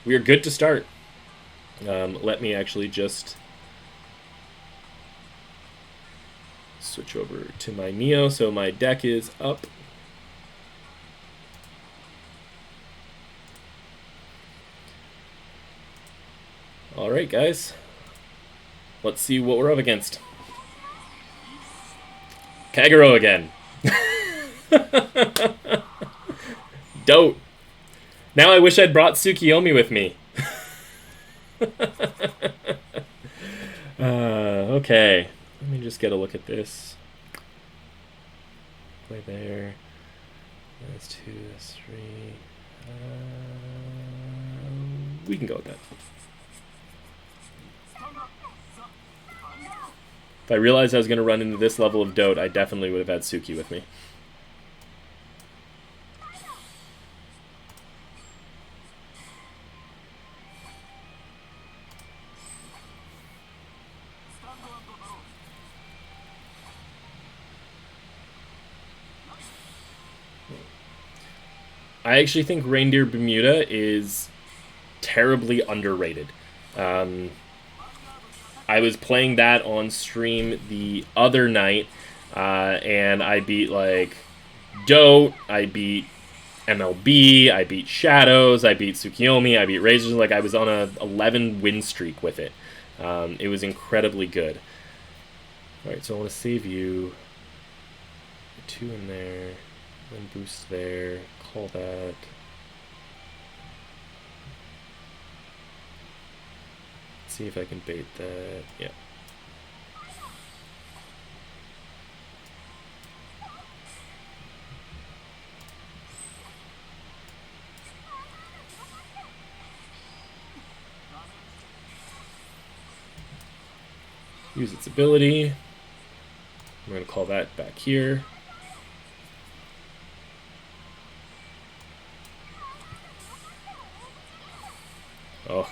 We are good to start. Let me actually just switch over to my Neo so my deck is up. Alright, guys. Let's see what we're up against. Kagero again. Dope. Now I wish I'd brought Tsukiyomi with me. Okay. Let me just get a look at this. Play there. That's 2, that's 3. We can go with that. If I realized I was going to run into this level of dote, I definitely would have had Suki with me. I actually think Reindeer Bermuda is terribly underrated. I was playing that on stream the other night, and I beat, like, Dote, I beat MLB, I beat Shadows, I beat Tsukiyomi, I beat Razors. Like, I was on a 11 win streak with it. It was incredibly good. Alright, so I want to save you. 2 in there, then boost there, call that. See if I can bait that. Yeah. Use its ability. I'm going to call that back here. Oh.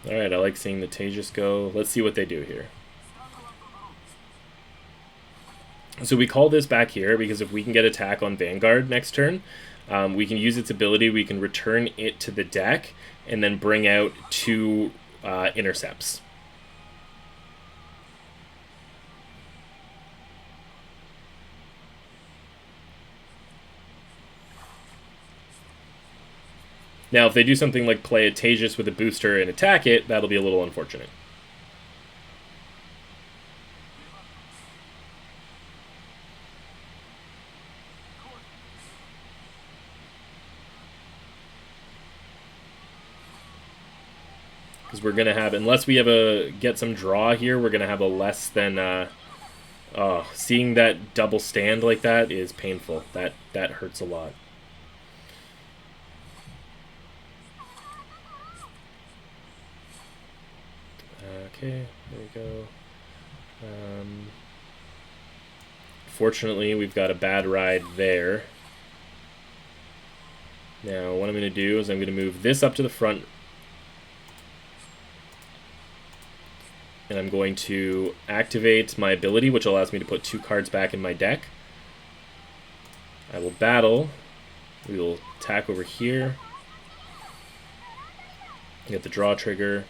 Alright, I like seeing the Tejas go. Let's see what they do here. So we call this back here because if we can get attack on Vanguard next turn, we can use its ability, we can return it to the deck, and then bring out 2 intercepts. Now, if they do something like play a Tejas with a booster and attack it, that'll be a little unfortunate. Because we're going to have, unless we have get some draw here, we're going to have a less than, seeing that double stand like that is painful. That hurts a lot. Okay, there we go. Fortunately, we've got a bad ride there. Now, what I'm going to do is I'm going to move this up to the front. And I'm going to activate my ability, which allows me to put 2 cards back in my deck. I will battle. We will attack over here. Get the draw trigger.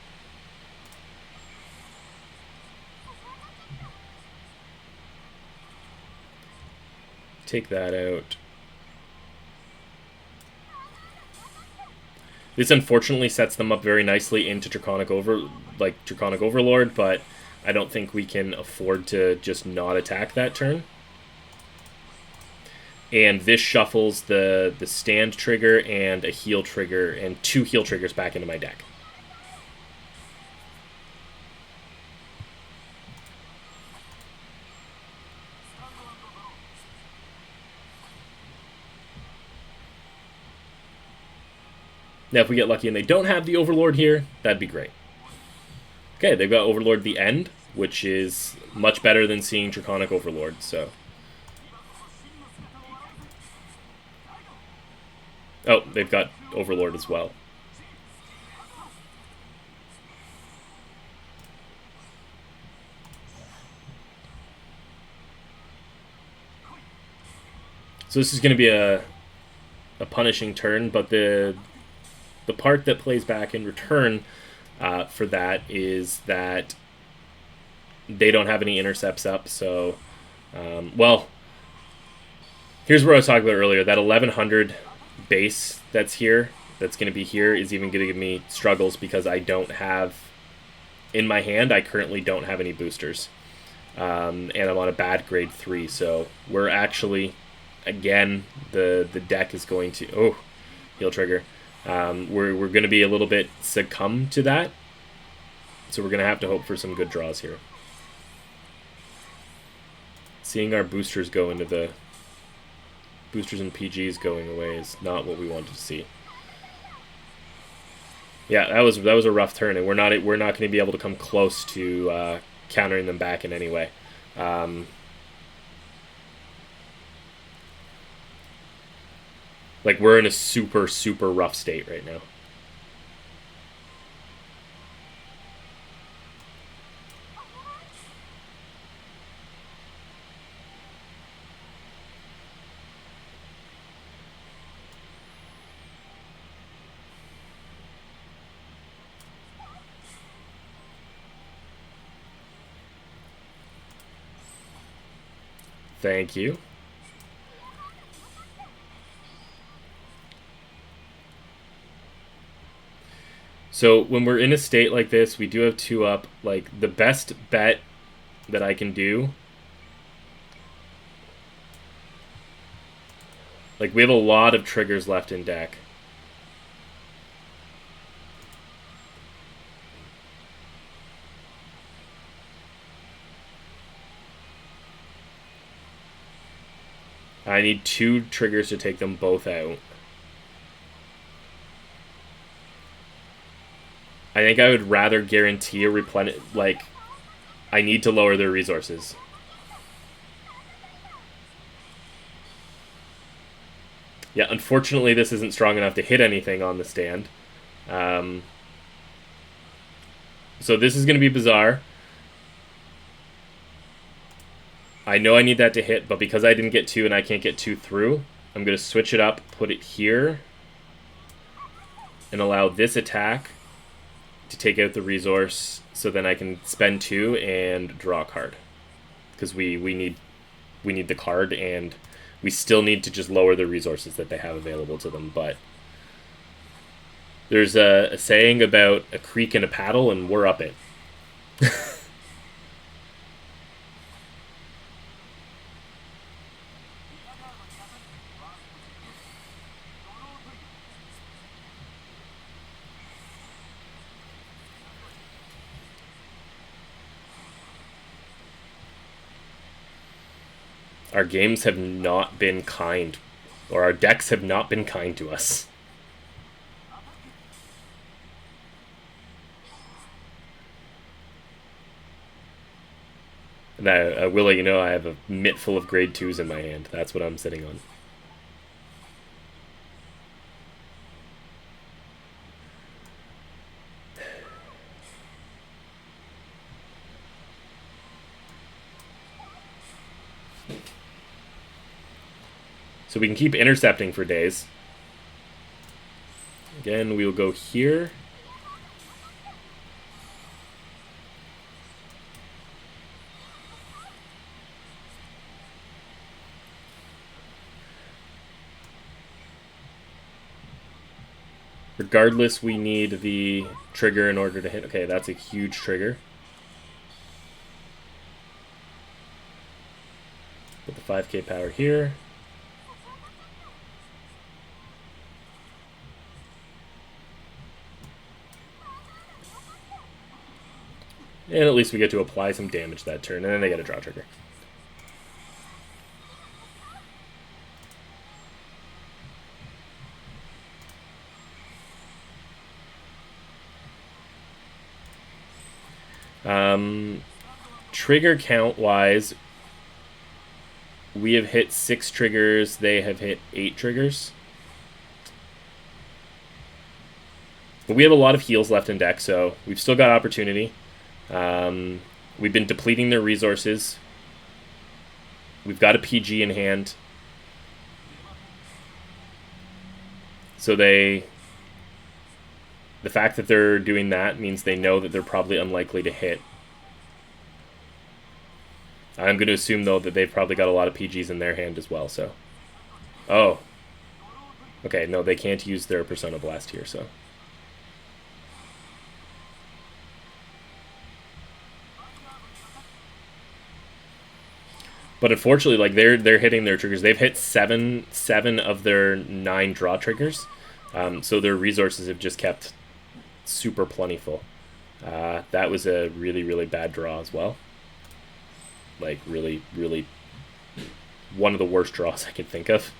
Take that out. This unfortunately sets them up very nicely into Draconic Overlord, but I don't think we can afford to just not attack that turn. And this shuffles the stand trigger and a heal trigger and 2 heal triggers back into my deck. Now, if we get lucky and they don't have the Overlord here, that'd be great. Okay, they've got Overlord the End, which is much better than seeing Draconic Overlord, so. Oh, they've got Overlord as well. So this is going to be a punishing turn, but the part that plays back in return for that is that they don't have any intercepts up. So, well, here's where I was talking about earlier. That 1100 base that's here, that's going to be here, is even going to give me struggles because I don't have, in my hand, I currently don't have any boosters. And I'm on a bad grade 3, so we're actually, again, the deck is going to, oh, heal trigger. We're going to be a little bit succumb to that, so we're going to have to hope for some good draws here. Seeing our boosters go into the boosters and PGs going away is not what we wanted to see. Yeah, that was a rough turn, and we're not going to be able to come close to countering them back in any way. Like, we're in a super, super rough state right now. Thank you. So when we're in a state like this, we do have 2 up. Like, the best bet that I can do, like, we have a lot of triggers left in deck. I need 2 triggers to take them both out. I think I would rather guarantee a replenish. Like, I need to lower their resources. Yeah, unfortunately, this isn't strong enough to hit anything on the stand. So this is going to be bizarre. I know I need that to hit, but because I didn't get 2 and I can't get 2 through, I'm going to switch it up, put it here, and allow this attack to take out the resource, so then I can spend 2 and draw a card. Because we need the card, and we still need to just lower the resources that they have available to them. But there's a saying about a creek and a paddle, and we're up it. Our games have not been kind, or our decks have not been kind to us. And I will let you know I have a mitt full of grade 2s in my hand. That's what I'm sitting on. So we can keep intercepting for days. Again, we will go here. Regardless, we need the trigger in order to hit. Okay, that's a huge trigger. Put the 5k power here. And at least we get to apply some damage that turn, and then they get a draw trigger. Trigger count wise, we have hit 6 triggers, they have hit 8 triggers. But we have a lot of heals left in deck, so we've still got opportunity. We've been depleting their resources. We've got a PG in hand. So the fact that they're doing that means they know that they're probably unlikely to hit. I'm going to assume, though, that they've probably got a lot of PGs in their hand as well, so... Oh. Okay, no, they can't use their Persona Blast here, so... But unfortunately, like, they're hitting their triggers. They've hit seven of their 9 draw triggers. So their resources have just kept super plentiful. That was a really, really bad draw as well. Like, really, really one of the worst draws I could think of.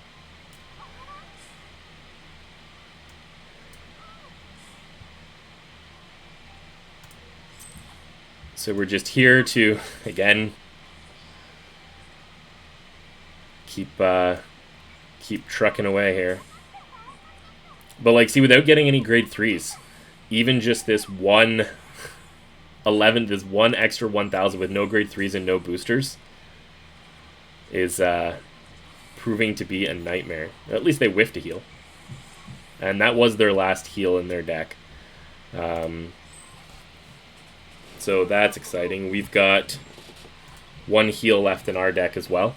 So we're just here to, again, keep trucking away here. But, like, see, without getting any grade 3s, even just this one extra 1,000 with no grade 3s and no boosters is proving to be a nightmare. At least they whiffed a heal. And that was their last heal in their deck. So that's exciting. We've got 1 heal left in our deck as well.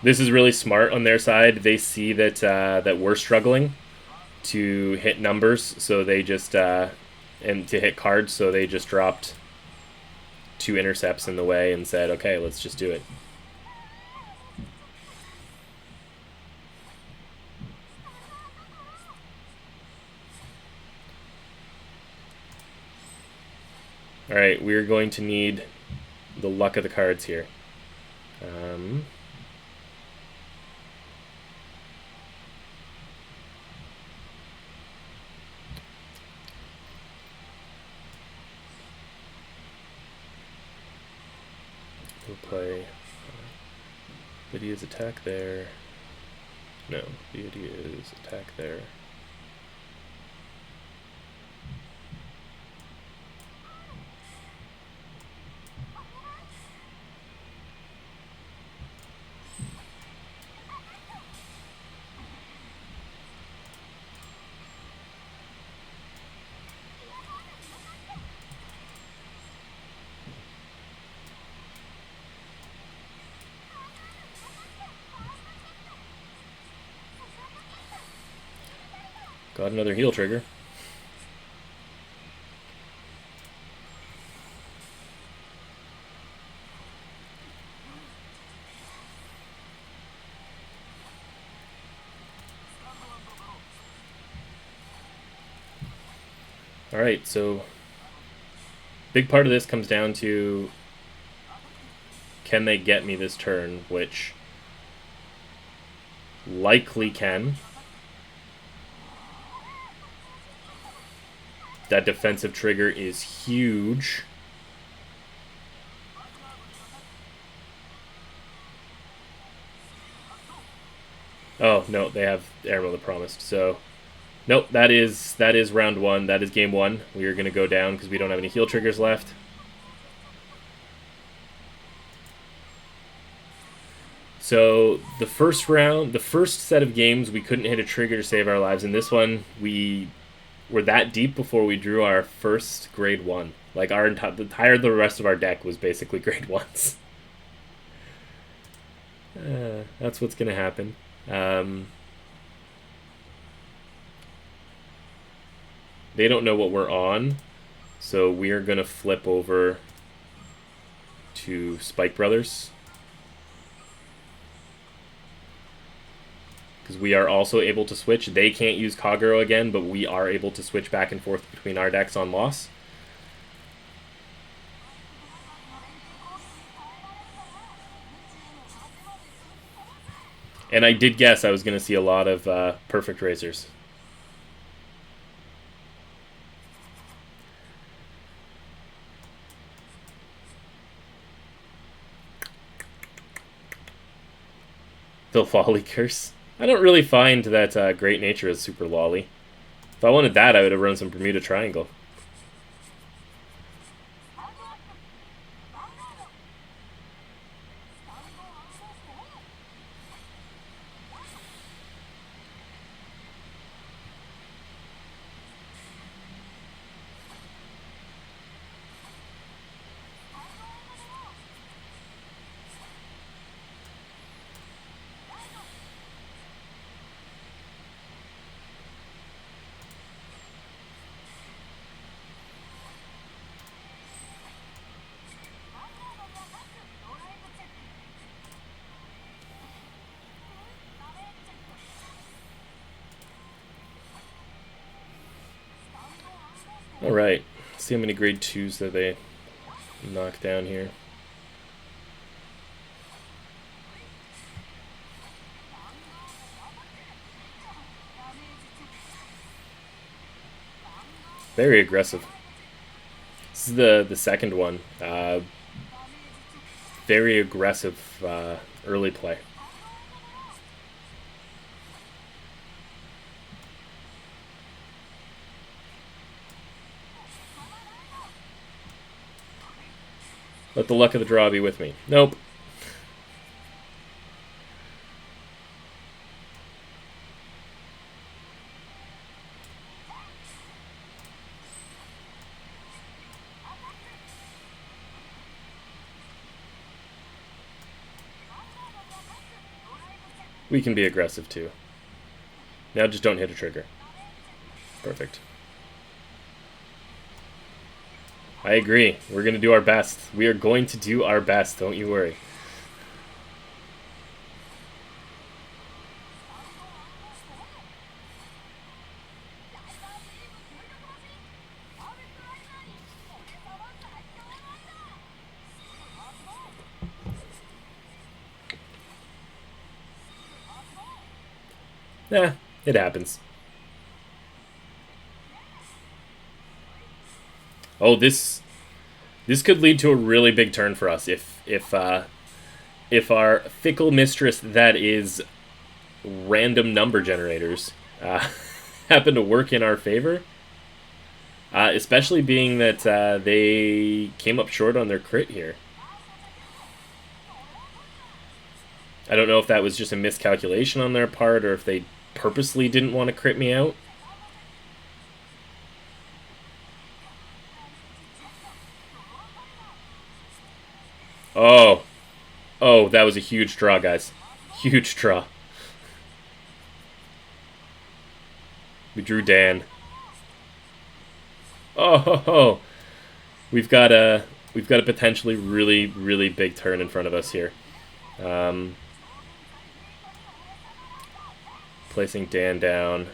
This is really smart on their side. They see that that we're struggling to hit numbers, so they just and to hit cards, so they just dropped 2 intercepts in the way and said, "Okay, let's just do it." All right, we're going to need the luck of the cards here. We'll play Lydia's attack there. No, Lydia's attack there. Got another heal trigger. Alright, so big part of this comes down to, can they get me this turn, which likely can. That defensive trigger is huge. Oh, no, they have Airmail the Promised, so... Nope, that is round 1. That is game 1. We are going to go down because we don't have any heal triggers left. So the first round, the first set of games, we couldn't hit a trigger to save our lives. In this one, we were that deep before we drew our first grade 1. Like, the rest of our deck was basically grade 1s. That's what's going to happen. They don't know what we're on, so we are going to flip over to Spike Brothers. Because we are also able to switch. They can't use Kagero again, but we are able to switch back and forth between our decks on loss. And I did guess I was going to see a lot of Perfect Razors. The Lolly Curse. I don't really find that Great Nature is super lolly. If I wanted that, I would have run some Bermuda Triangle. Alright, see how many grade 2s that they knock down here. Very aggressive. This is the second one. Very aggressive early play. Let the luck of the draw be with me. Nope. We can be aggressive too. Now just don't hit a trigger. Perfect. I agree. We're going to do our best. We are going to do our best. Don't you worry. Nah, it happens. Oh, this could lead to a really big turn for us if our fickle mistress, that is random number generators, happen to work in our favor. Especially being that they came up short on their crit here. I don't know if that was just a miscalculation on their part or if they purposely didn't want to crit me out. Oh. Oh, that was a huge draw, guys. Huge draw. We drew Dan. Oh, we've got a potentially really big turn in front of us here. Placing Dan down.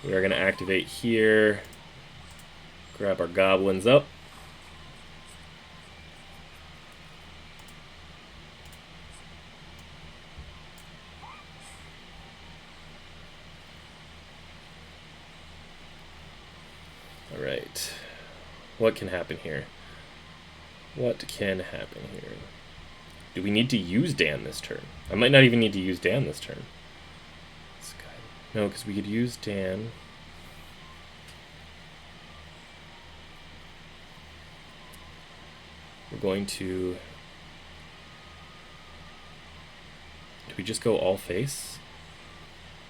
We are going to activate here. Grab our goblins up. Alright. What can happen here? What can happen here? Do we need to use Dan this turn? I might not even need to use Dan this turn. No, because we could use Dan. We're going to... Do we just go all face?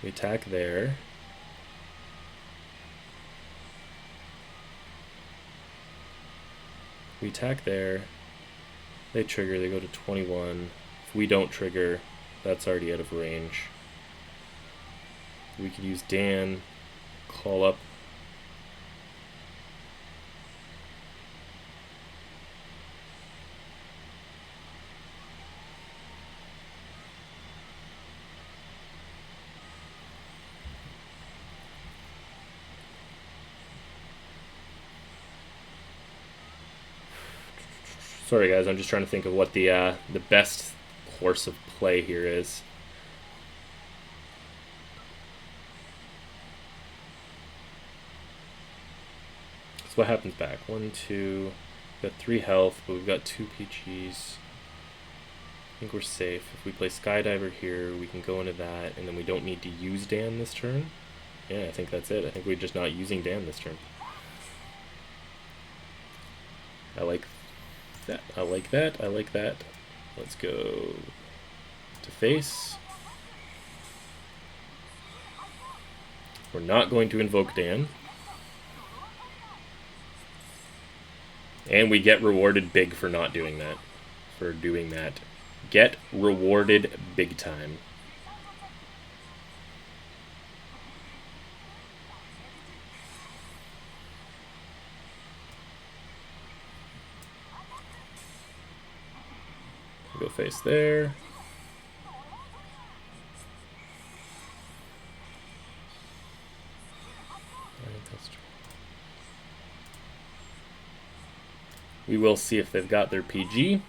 We attack there. We attack there. They trigger, they go to 21. If we don't trigger, that's already out of range. We could use Dan, call up. Sorry guys, I'm just trying to think of what the best course of play here is. So what happens back? 1, 2, we've got 3 health, but we've got 2 PGs. I think we're safe. If we play Skydiver here, we can go into that, and then we don't need to use Dan this turn. Yeah, I think that's it. I think we're just not using Dan this turn. I like that. I like that. I like that. Let's go to face. We're not going to invoke Dan. And we get rewarded big for not doing that. For doing that. Get rewarded big time. Go face there. We will see if they've got their PG.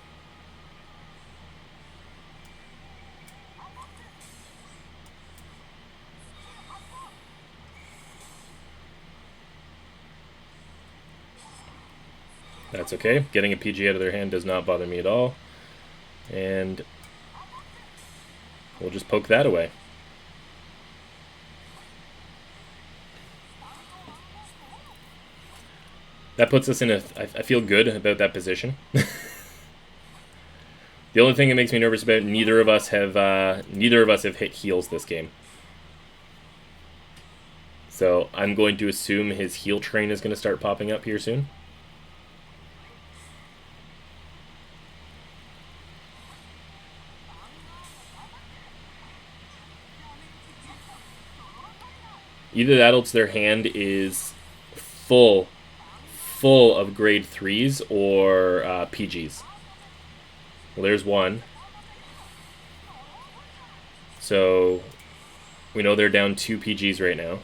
That's okay. Getting a PG out of their hand does not bother me at all. And we'll just poke that away. That puts us in a... I feel good about that position. The only thing that makes me nervous about neither of us have hit heals this game. So I'm going to assume his heal train is going to start popping up here soon. Either that or their hand is full of grade 3s or PGs. Well, there's one. So we know they're down 2 PGs right now.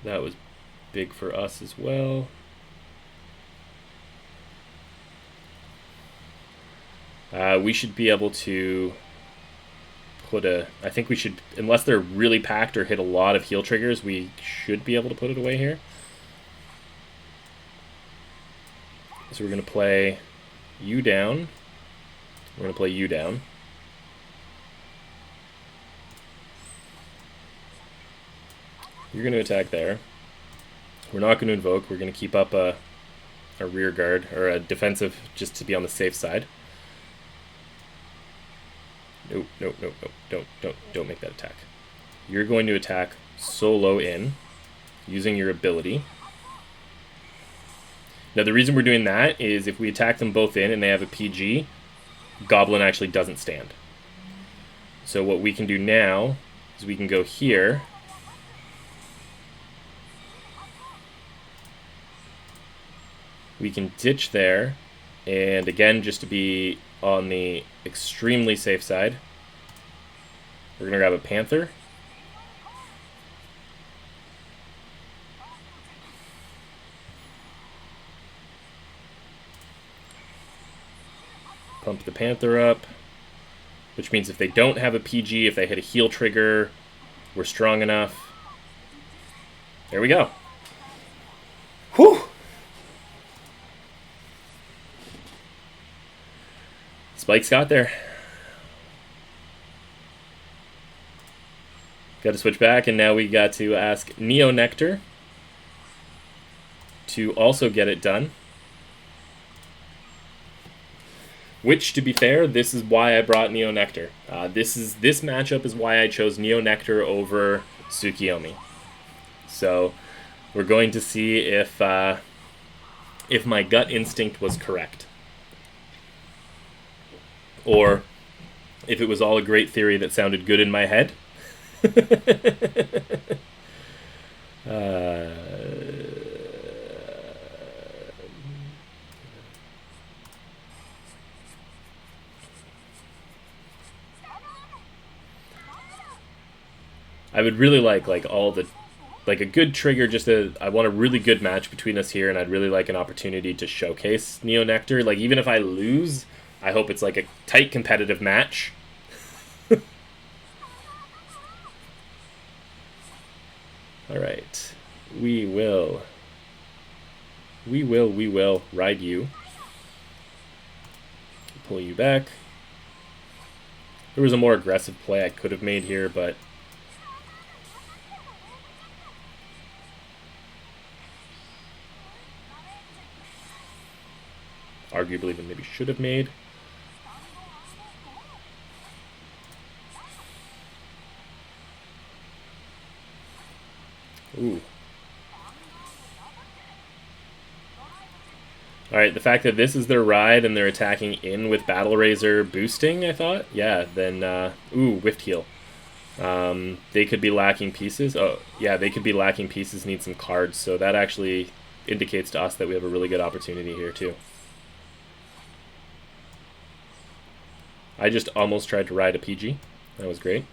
That was big for us as well. We should be able to put a... I think we should, unless they're really packed or hit a lot of heal triggers, we should be able to put it away here. So we're going to play you down. We're going to play you down. You're going to attack there. We're not going to invoke. We're going to keep up a rear guard, or a defensive, just to be on the safe side. Nope, nope, nope, nope. Don't make that attack. You're going to attack solo in, using your ability. Now, the reason we're doing that is if we attack them both in and they have a PG, Goblin actually doesn't stand. So what we can do now is we can go here. We can ditch there, and again, just to be on the extremely safe side, we're going to grab a Panther. Pump the Panther up, which means if they don't have a PG, if they hit a heal trigger, we're strong enough. There we go. Whew! Spike's got there. Got to switch back, and now we got to ask Neo Nectar to also get it done. Which, to be fair, this is why I brought Neo Nectar. This matchup is why I chose Neo Nectar over Tsukiyomi. So we're going to see if my gut instinct was correct, or if it was all a great theory that sounded good in my head. I would really like all the, like a good trigger, I want a really good match between us here, and I'd really like an opportunity to showcase Neo Nectar. Like, even if I lose, I hope it's like a tight competitive match. Alright. We will ride you. Pull you back. There was a more aggressive play I could have made here, but arguably even maybe should have made. Ooh. Alright, the fact that this is their ride and they're attacking in with Battle Razor boosting, I thought? Yeah, then, ooh, whiffed heal. They could be lacking pieces. Oh, yeah, they could be lacking pieces, need some cards. So that actually indicates to us that we have a really good opportunity here, too. I just almost tried to ride a PG. That was great.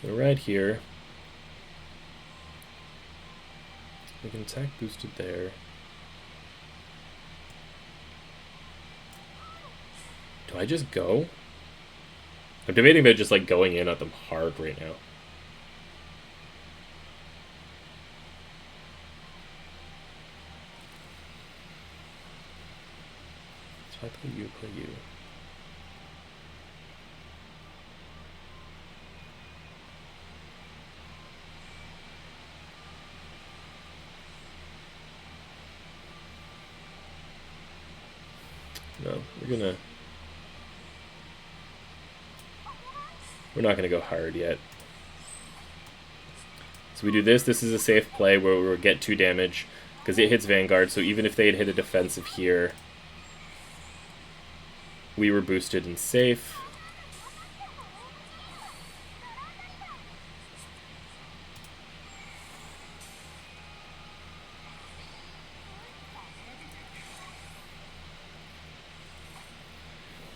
So right here. We can attack boosted there. Do I just go? I'm debating about just like going in at them hard right now. So I play you, play you. No, we're not gonna go hard yet. So we do this. This is a safe play where we'll get 2 damage because it hits Vanguard. So even if they had hit a defensive here, we were boosted and safe.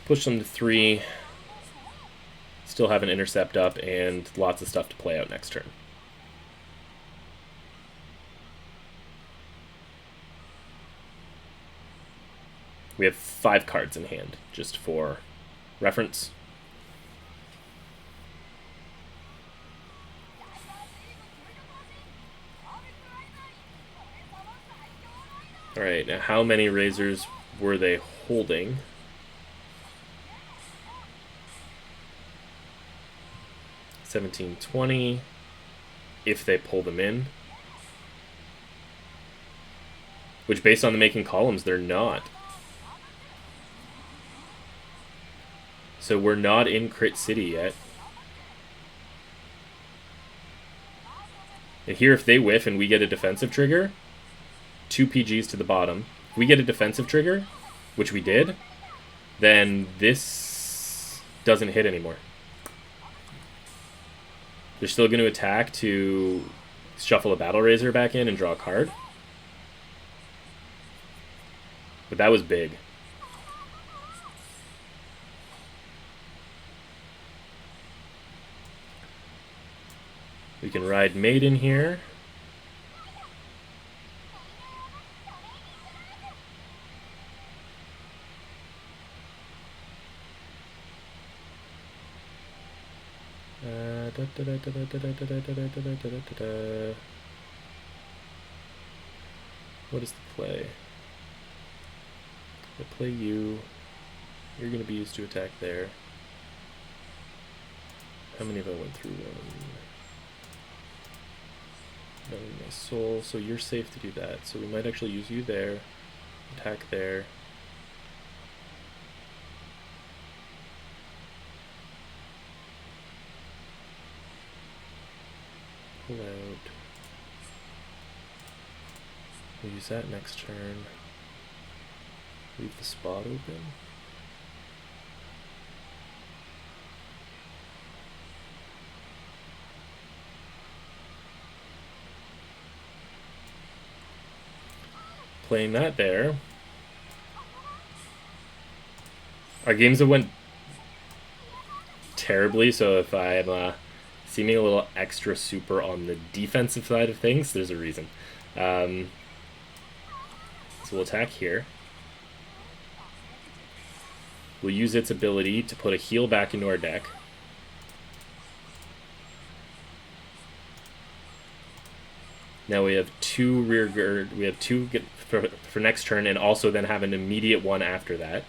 Push them to 3. Still have an intercept up and lots of stuff to play out next turn. We have 5 cards in hand, just for reference. Alright, now how many razors were they holding? 17, 20, if they pull them in. Which, based on the making columns, they're not. So we're not in Crit City yet. And here, if they whiff and we get a defensive trigger, 2 PGs to the bottom. If we get a defensive trigger, which we did, then this doesn't hit anymore. They're still going to attack to shuffle a Battle Razor back in and draw a card. But that was big. We can ride Maiden here. What is the play? I play you. You're going to be used to attack there. How many of I went through? None in my soul. So you're safe to do that. So we might actually use you there. Attack there. Pull out. We'll use that next turn. Leave the spot open. Playing that there. Our games have went terribly, so if I'm seeming a little extra super on the defensive side of things, there's a reason. So we'll attack here. We'll use its ability to put a heal back into our deck. Now we have 2 rear guard. We have 2 for next turn, and also then have an immediate one after that.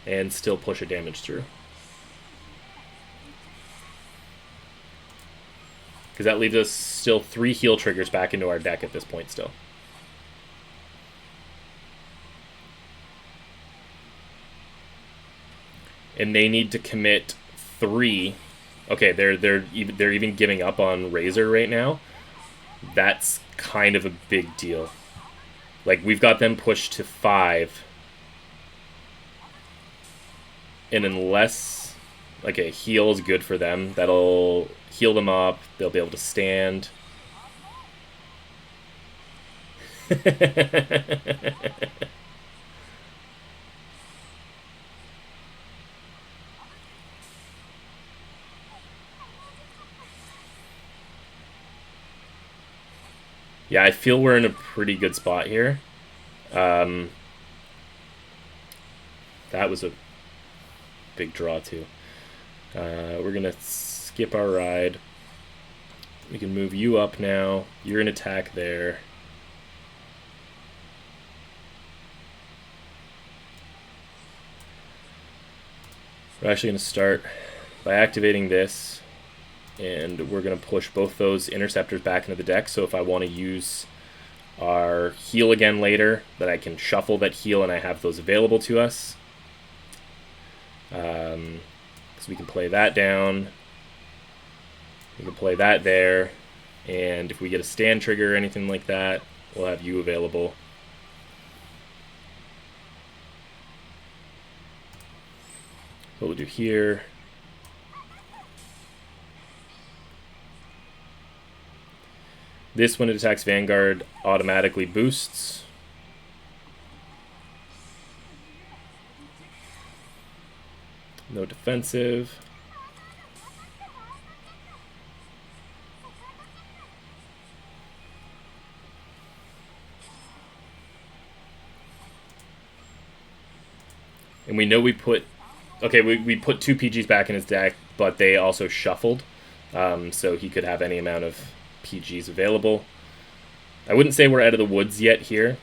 And still push a damage through. Because that leaves us still 3 heal triggers back into our deck at this point still. And they need to commit 3. Okay, they're even giving up on Razor right now. That's kind of a big deal. Like, we've got them pushed to 5. And unless, like, a heal is good for them, that'll heal them up. They'll be able to stand. Yeah, I feel we're in a pretty good spot here. That was a big draw, too. We're going to skip our ride. We can move you up now. You're in attack there. We're actually going to start by activating this. And we're going to push both those interceptors back into the deck. So if I want to use our heal again later, that I can shuffle that heal and I have those available to us. So we can play that down. We can play that there. And if we get a stand trigger or anything like that, we'll have you available. What we'll do here. This, when it attacks Vanguard, automatically boosts. No defensive. And we know we put... Okay, we put 2 PGs back in his deck, but they also shuffled. So he could have any amount of PGs available. I wouldn't say we're out of the woods yet here.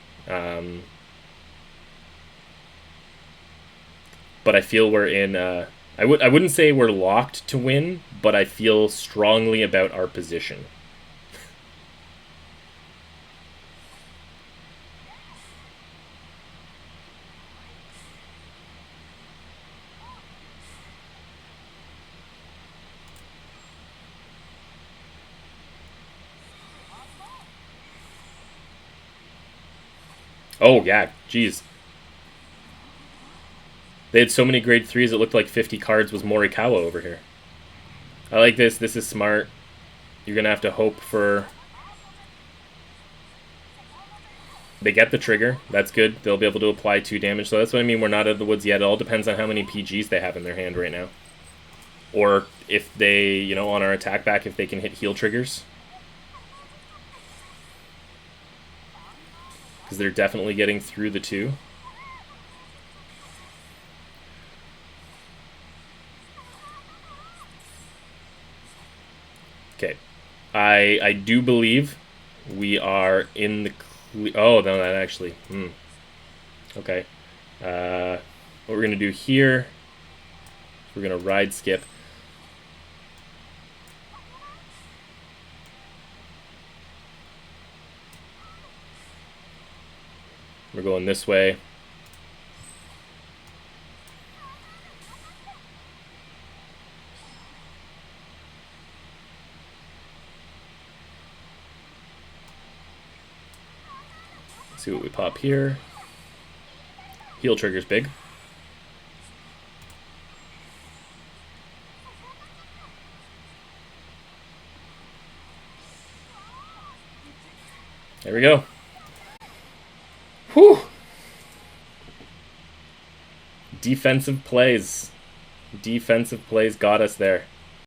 But I feel we're in... I wouldn't say we're locked to win, but I feel strongly about our position. Oh, yeah, jeez. They had so many grade 3s it looked like 50 cards was Morikawa over here. I like this. This is smart. You're going to have to hope for... They get the trigger. That's good. They'll be able to apply 2 damage. So that's what I mean. We're not out of the woods yet. It all depends on how many PGs they have in their hand right now. Or if they, you know, on our attack back, if they can hit heal triggers. Because they're definitely getting through the 2. Okay. I do believe we are in the... Oh, no, that actually... Okay. What we're going to do here... We're going to ride skip. We're going this way. See what we pop here. Heal trigger's big. There we go. Whew. Defensive plays. Defensive plays got us there.